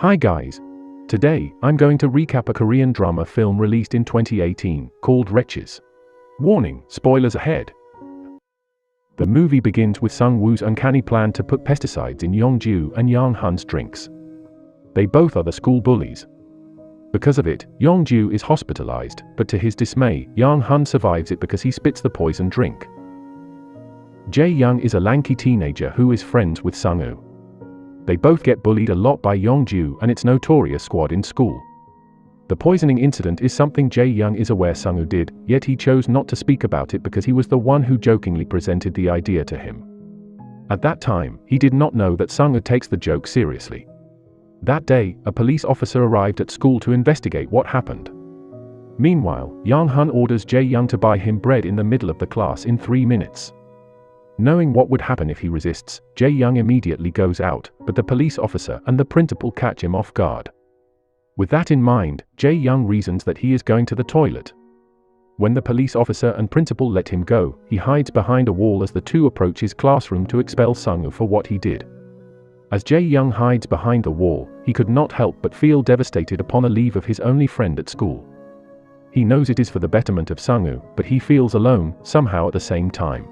Hi guys. Today, I'm going to recap a Korean drama film released in 2018, called Wretches. Warning, spoilers ahead. The movie begins with Sung-woo's uncanny plan to put pesticides in Yong-ju and Yang-hun's drinks. They both are the school bullies. Because of it, Yong-ju is hospitalized, but to his dismay, Yang-hun survives it because he spits the poison drink. Jae-young is a lanky teenager who is friends with Sung-woo. They both get bullied a lot by Yong-ju and its notorious squad in school. The poisoning incident is something Jae-young is aware Sung-woo did, yet he chose not to speak about it because he was the one who jokingly presented the idea to him. At that time, he did not know that Sung-woo takes the joke seriously. That day, a police officer arrived at school to investigate what happened. Meanwhile, Yang-hun orders Jae-young to buy him bread in the middle of the class in 3 minutes. Knowing what would happen if he resists, Jae-young immediately goes out, but the police officer and the principal catch him off guard. With that in mind, Jae-young reasons that he is going to the toilet. When the police officer and principal let him go, he hides behind a wall as the two approach his classroom to expel Sung-woo for what he did. As Jae-young hides behind the wall, he could not help but feel devastated upon a leave of his only friend at school. He knows it is for the betterment of Sung-woo, but he feels alone, somehow at the same time.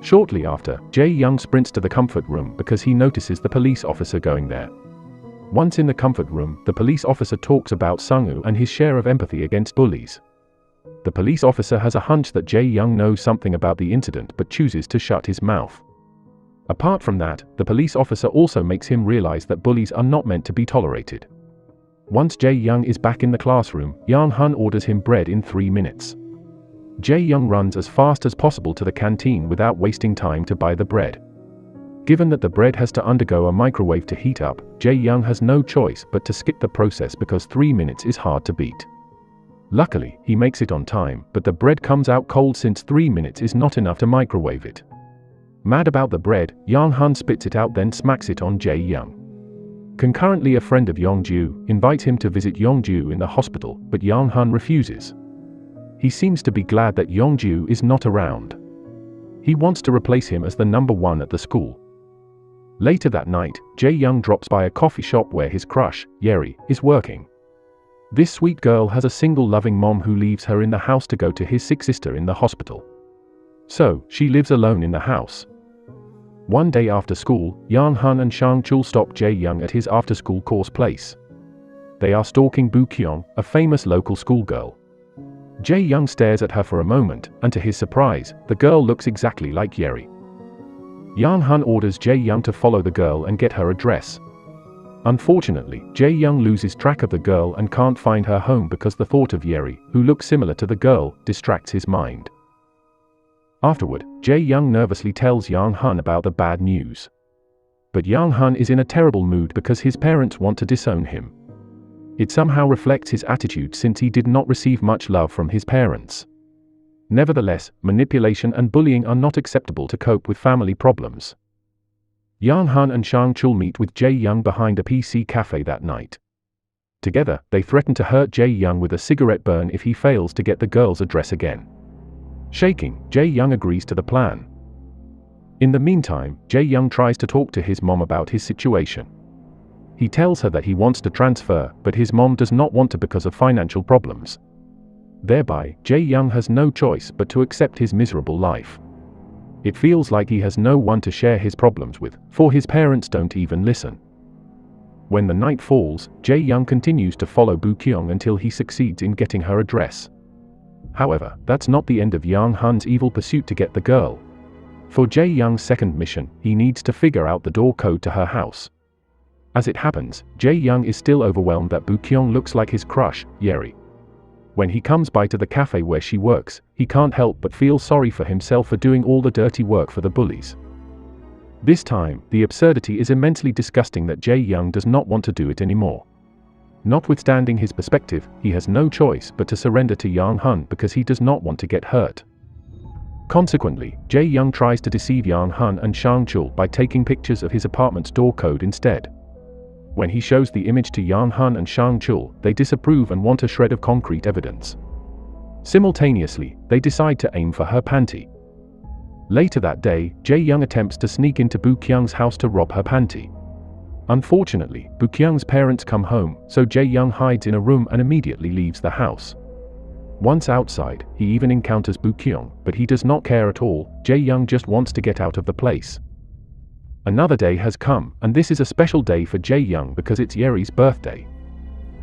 Shortly after, Jae-young sprints to the comfort room because he notices the police officer going there. Once in the comfort room, the police officer talks about Sung-woo and his share of empathy against bullies. The police officer has a hunch that Jae-young knows something about the incident but chooses to shut his mouth. Apart from that, the police officer also makes him realize that bullies are not meant to be tolerated. Once Jae-young is back in the classroom, Yang-hun orders him bread in 3 minutes. Jae-young runs as fast as possible to the canteen without wasting time to buy the bread. Given that the bread has to undergo a microwave to heat up, Jae-young has no choice but to skip the process because 3 minutes is hard to beat. Luckily, he makes it on time, but the bread comes out cold since 3 minutes is not enough to microwave it. Mad about the bread, Yang-hun spits it out then smacks it on Jae-young. Concurrently, a friend of Yong-ju invites him to visit Yong-ju in the hospital, but Yang-hun refuses. He seems to be glad that Yong-ju is not around. He wants to replace him as the number one at the school. Later that night, Jae-young drops by a coffee shop where his crush, Yeri, is working. This sweet girl has a single loving mom who leaves her in the house to go to his sick sister in the hospital. So, she lives alone in the house. One day after school, Yang-hun and Sang-chul stop Jae-young at his after-school course place. They are stalking Bu-kyung, a famous local schoolgirl. Jae-young stares at her for a moment, and to his surprise, the girl looks exactly like Yeri. Yang-hun orders Jae-young to follow the girl and get her address. Unfortunately, Jae-young loses track of the girl and can't find her home because the thought of Yeri, who looks similar to the girl, distracts his mind. Afterward, Jae-young nervously tells Yang-hun about the bad news. But Yang-hun is in a terrible mood because his parents want to disown him. It somehow reflects his attitude since he did not receive much love from his parents. Nevertheless, manipulation and bullying are not acceptable to cope with family problems. Yang-hun and Sang-chul meet with Jae-young behind a PC cafe that night. Together, they threaten to hurt Jae-young with a cigarette burn if he fails to get the girl's address again. Shaking, Jae-young agrees to the plan. In the meantime, Jae-young tries to talk to his mom about his situation. He tells her that he wants to transfer, but his mom does not want to because of financial problems. Thereby, Jae-young has no choice but to accept his miserable life. It feels like he has no one to share his problems with, for his parents don't even listen. When the night falls, Jae-young continues to follow Bu-kyung until he succeeds in getting her address. However, that's not the end of Yang-hun's evil pursuit to get the girl. For Jae-young's second mission, he needs to figure out the door code to her house. As it happens, Jae-young is still overwhelmed that Bu-kyung looks like his crush, Yeri. When he comes by to the cafe where she works, he can't help but feel sorry for himself for doing all the dirty work for the bullies. This time, the absurdity is immensely disgusting that Jae-young does not want to do it anymore. Notwithstanding his perspective, he has no choice but to surrender to Yang-hun because he does not want to get hurt. Consequently, Jae-young tries to deceive Yang-hun and Sang-chul by taking pictures of his apartment's door code instead. When he shows the image to Yang-hun and Sang-chul, they disapprove and want a shred of concrete evidence. Simultaneously, they decide to aim for her panty. Later that day, Jae-young attempts to sneak into Bu-kyung's house to rob her panty. Unfortunately, Baek-Joon's parents come home, so Jae-young hides in a room and immediately leaves the house. Once outside, he even encounters Baek-Joon, but he does not care at all. Jae-young just wants to get out of the place. Another day has come, and this is a special day for Jae-young because it's Yeri's birthday.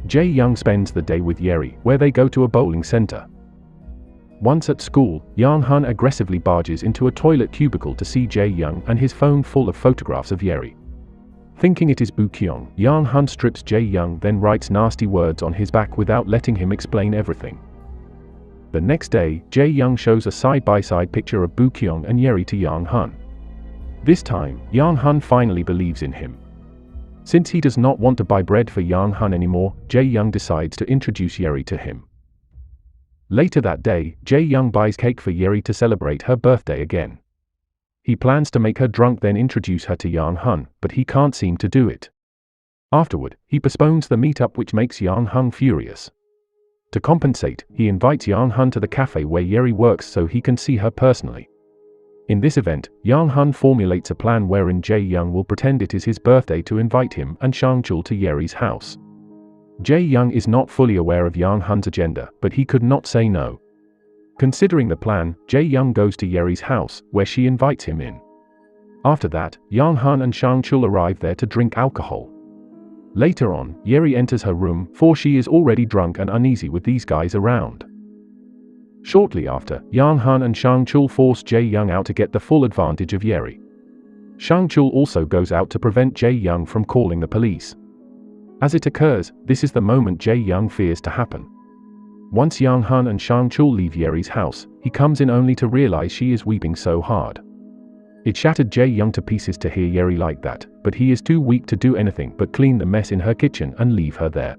Jae-young spends the day with Yeri, where they go to a bowling center. Once at school, Young-hun aggressively barges into a toilet cubicle to see Jae-young and his phone full of photographs of Yeri. Thinking it is Baek-Joon, Young-hun strips Jae-young, then writes nasty words on his back without letting him explain everything. The next day, Jae-young shows a side-by-side picture of Baek-Joon and Yeri to Young-hun. This time, Young-hun finally believes in him. Since he does not want to buy bread for Young-hun anymore, Jae-young decides to introduce Yeri to him. Later that day, Jae-young buys cake for Yeri to celebrate her birthday again. He plans to make her drunk then introduce her to Young-hun, but he can't seem to do it. Afterward, he postpones the meetup, which makes Young-hun furious. To compensate, he invites Young-hun to the cafe where Yeri works so he can see her personally. In this event, Young-hun formulates a plan wherein Jae-young will pretend it is his birthday to invite him and Sang-chul to Yeri's house. Jae-young is not fully aware of Young-hun's agenda, but he could not say no. Considering the plan, Jae-young goes to Yeri's house, where she invites him in. After that, Young-hun and Sang-chul arrive there to drink alcohol. Later on, Yeri enters her room, for she is already drunk and uneasy with these guys around. Shortly after, Young-hun and Sang-chul force Jae-young out to get the full advantage of Yeri. Sang-chul also goes out to prevent Jae-young from calling the police. As it occurs, this is the moment Jae-young fears to happen. Once Young-hun and Sang-chul leave Yeri's house, he comes in only to realize she is weeping so hard. It shattered Jae-young to pieces to hear Yeri like that, but he is too weak to do anything but clean the mess in her kitchen and leave her there.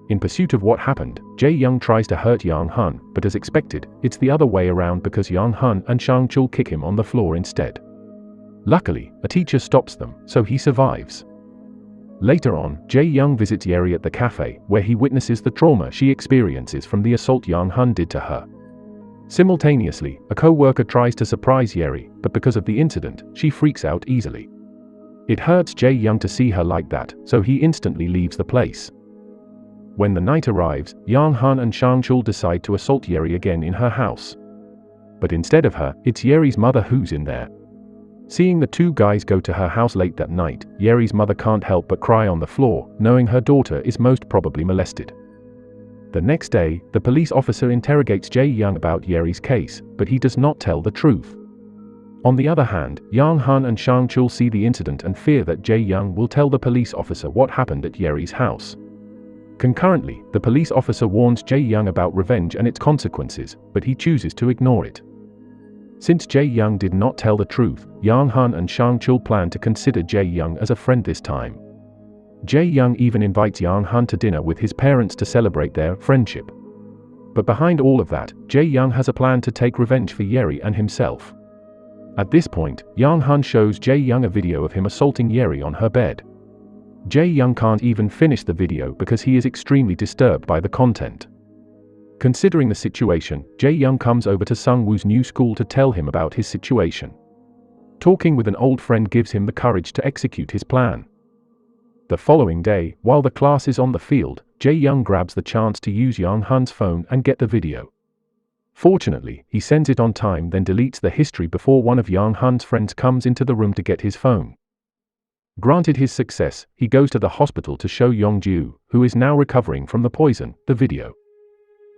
In pursuit of what happened, Jae-young tries to hurt Young-hun, but as expected, it's the other way around because Young-hun and Sang-chul kick him on the floor instead. Luckily, a teacher stops them, so he survives. Later on, Jae-young visits Yeri at the cafe, where he witnesses the trauma she experiences from the assault Young-hun did to her. Simultaneously, a co-worker tries to surprise Yeri, but because of the incident, she freaks out easily. It hurts Jae-young to see her like that, so he instantly leaves the place. When the night arrives, Young-hun and Sang-chul decide to assault Yeri again in her house. But instead of her, it's Yeri's mother who's in there. Seeing the two guys go to her house late that night, Yeri's mother can't help but cry on the floor, knowing her daughter is most probably molested. The next day, the police officer interrogates Jae-young about Yeri's case, but he does not tell the truth. On the other hand, Young-hun and Sang-chul see the incident and fear that Jae-young will tell the police officer what happened at Yeri's house. Concurrently, the police officer warns Jae-young about revenge and its consequences, but he chooses to ignore it. Since Jae-young did not tell the truth, Young-hun and Sang-chul plan to consider Jae-young as a friend this time. Jae-young even invites Young-hun to dinner with his parents to celebrate their friendship. But behind all of that, Jae-young has a plan to take revenge for Yeri and himself. At this point, Young-hun shows Jae-young a video of him assaulting Yeri on her bed. Jae-young can't even finish the video because he is extremely disturbed by the content. Considering the situation, Jae-young comes over to Sung-woo's new school to tell him about his situation. Talking with an old friend gives him the courage to execute his plan. The following day, while the class is on the field, Jae-young grabs the chance to use Young-hun's phone and get the video. Fortunately, he sends it on time then deletes the history before one of Young-hun's friends comes into the room to get his phone. Granted his success, he goes to the hospital to show Yong-ju, who is now recovering from the poison, the video.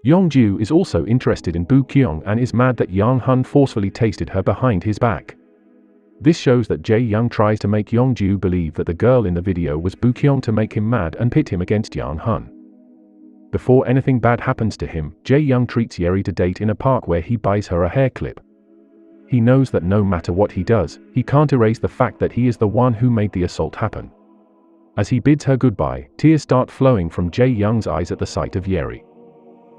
Yong-ju is also interested in Baek-joon and is mad that Young-hun forcefully tasted her behind his back. This shows that Jae-young tries to make Yong-ju believe that the girl in the video was Baek-joon to make him mad and pit him against Young-hun. Before anything bad happens to him, Jae-young treats Yeri to date in a park where he buys her a hair clip. He knows that no matter what he does, he can't erase the fact that he is the one who made the assault happen. As he bids her goodbye, tears start flowing from Jae-young's eyes at the sight of Yeri.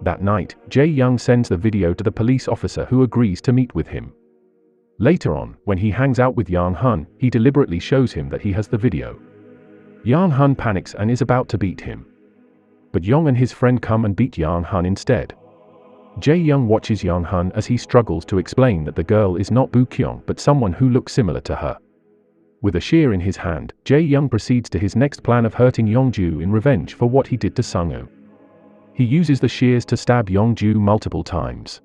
That night, Jae-young sends the video to the police officer who agrees to meet with him. Later on, when he hangs out with Young-hun, he deliberately shows him that he has the video. Young-hun panics and is about to beat him. But Young and his friend come and beat Young-hun instead. Jae-young watches Young-hun as he struggles to explain that the girl is not Baek-joon but someone who looks similar to her. With a shear in his hand, Jae-young proceeds to his next plan of hurting Yong-ju in revenge for what he did to Seung-hoon. He uses the shears to stab Yong-ju multiple times.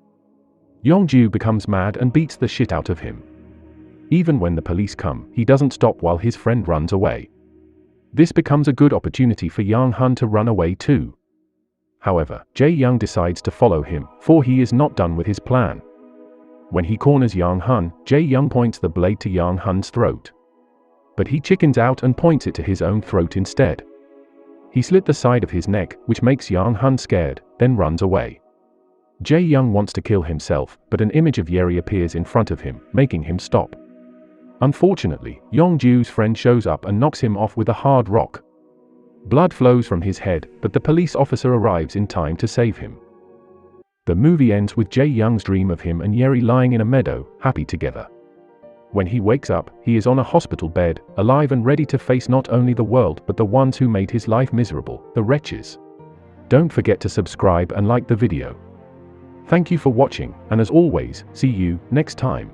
Yong-ju becomes mad and beats the shit out of him. Even when the police come, he doesn't stop while his friend runs away. This becomes a good opportunity for Yang-hun to run away too. However, Jae-young decides to follow him, for he is not done with his plan. When he corners Yang-hun, Jae-young points the blade to Yang-hun's throat. But he chickens out and points it to his own throat instead. He slit the side of his neck, which makes Yang-hun scared, then runs away. Jae-young wants to kill himself, but an image of Yeri appears in front of him, making him stop. Unfortunately, Yong-ju's friend shows up and knocks him off with a hard rock. Blood flows from his head, but the police officer arrives in time to save him. The movie ends with Jae-young's dream of him and Yeri lying in a meadow, happy together. When he wakes up, he is on a hospital bed, alive and ready to face not only the world but the ones who made his life miserable, the Wretches. Don't forget to subscribe and like the video. Thank you for watching, and as always, see you next time.